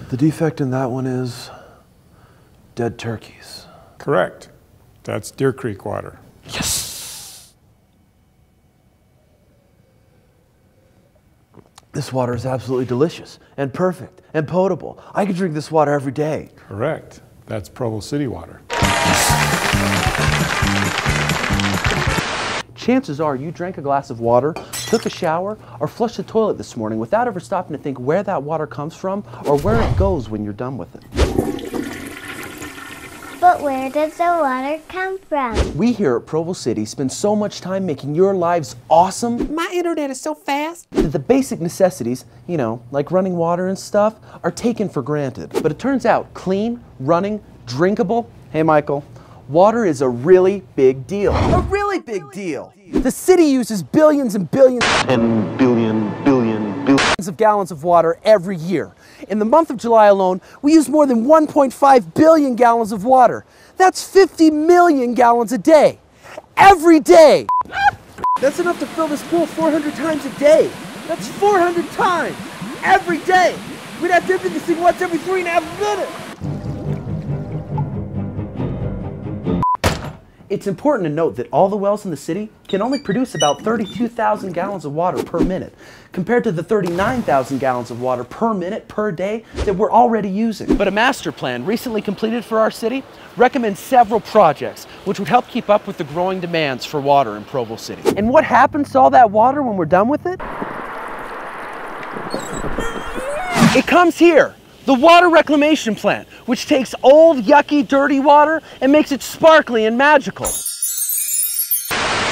The defect in that one is dead turkeys. Correct. That's Deer Creek water. Yes! This water is absolutely delicious and perfect and potable. I could drink this water every day. Correct. That's Provo City water. Chances are you drank a glass of water, took a shower, or flushed the toilet this morning without ever stopping to think where that water comes from or where it goes when you're done with it. But where does the water come from? We here at Provo City spend so much time making your lives awesome. My internet is so fast. That the basic necessities, you know, like running water and stuff, are taken for granted. But it turns out clean, running, drinkable, hey Michael, water is a really big deal. A really big deal. The city uses billions and billions, 10 billion of gallons of water every year. In the month of July alone, we use more than 1.5 billion gallons of water. That's 50 million gallons a day. Every day. That's enough to fill this pool 400 times a day. That's 400 times every day. We'd have to empty this thing once every 3.5 minutes. It's important to note that all the wells in the city can only produce about 32,000 gallons of water per minute, compared to the 39,000 gallons of water per minute per day that we're already using. But a master plan recently completed for our city recommends several projects which would help keep up with the growing demands for water in Provo City. And what happens to all that water when we're done with it? It comes here. The water reclamation plant, which takes old, yucky, dirty water and makes it sparkly and magical.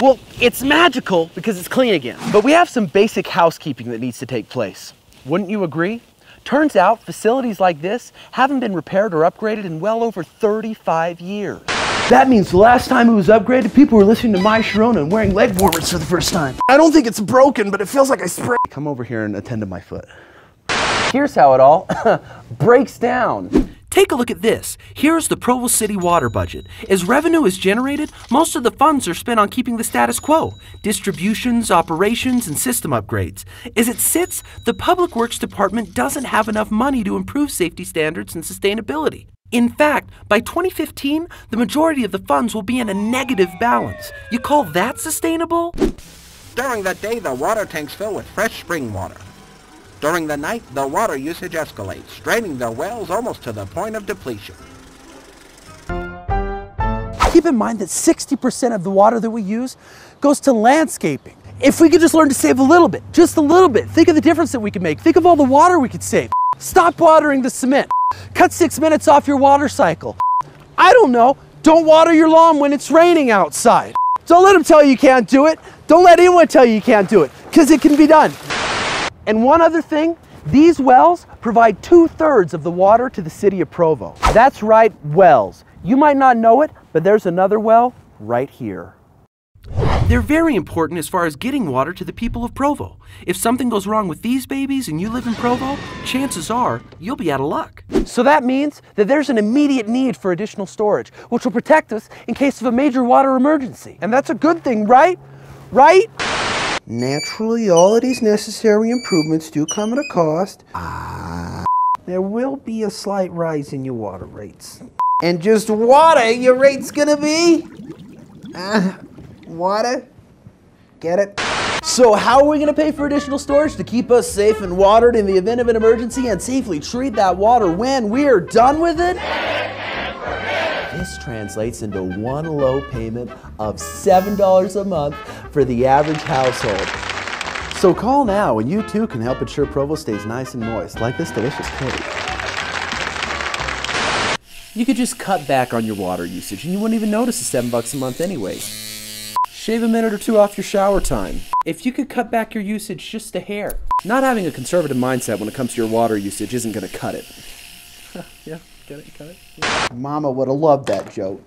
Well, it's magical because it's clean again. But we have some basic housekeeping that needs to take place. Wouldn't you agree? Turns out facilities like this haven't been repaired or upgraded in well over 35 years. That means the last time it was upgraded, people were listening to My Sharona and wearing leg warmers for the first time. I don't think it's broken, but it feels like I sprayed. Come over here and attend to my foot. Here's how it all breaks down. Take a look at this. Here's the Provo City water budget. As revenue is generated, most of the funds are spent on keeping the status quo, distributions, operations, and system upgrades. As it sits, the Public Works Department doesn't have enough money to improve safety standards and sustainability. In fact, by 2015, the majority of the funds will be in a negative balance. You call that sustainable? During the day, the water tanks fill with fresh spring water. During the night, the water usage escalates, draining the wells almost to the point of depletion. Keep in mind that 60% of the water that we use goes to landscaping. If we could just learn to save a little bit, just a little bit, think of the difference that we could make. Think of all the water we could save. Stop watering the cement. Cut 6 minutes off your water cycle. I don't know, don't water your lawn when it's raining outside. Don't let them tell you can't do it. Don't let anyone tell you can't do it, because it can be done. And one other thing, these wells provide 2/3 of the water to the city of Provo. That's right, wells. You might not know it, but there's another well right here. They're very important as far as getting water to the people of Provo. If something goes wrong with these babies and you live in Provo, chances are you'll be out of luck. So that means that there's an immediate need for additional storage, which will protect us in case of a major water emergency. And that's a good thing, right? Right? Naturally, all of these necessary improvements do come at a cost. There will be a slight rise in your water rates. And just water, your rate's gonna be? Water? Get it? So how are we going to pay for additional storage to keep us safe and watered in the event of an emergency and safely treat that water when we're done with it? This translates into one low payment of $7 a month for the average household. So call now and you too can help ensure Provo stays nice and moist, like this delicious cake. You could just cut back on your water usage and you wouldn't even notice the $7 a month anyways. Shave a minute or two off your shower time. If you could cut back your usage just a hair. Not having a conservative mindset when it comes to your water usage isn't going to cut it. Yeah, get it, cut it. Yeah. Mama would have loved that joke.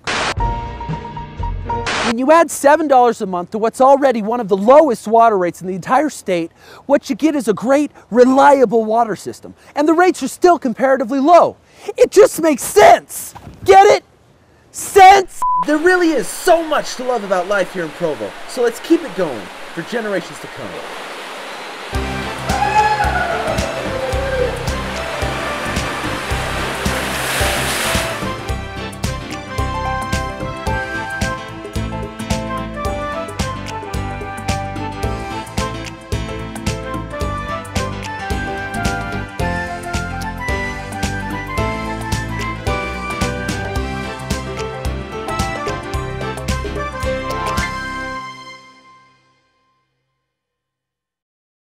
When you add $7 a month to what's already one of the lowest water rates in the entire state, what you get is a great, reliable water system. And the rates are still comparatively low. It just makes sense. Get it? Sense? There really is so much to love about life here in Provo, so let's keep it going for generations to come.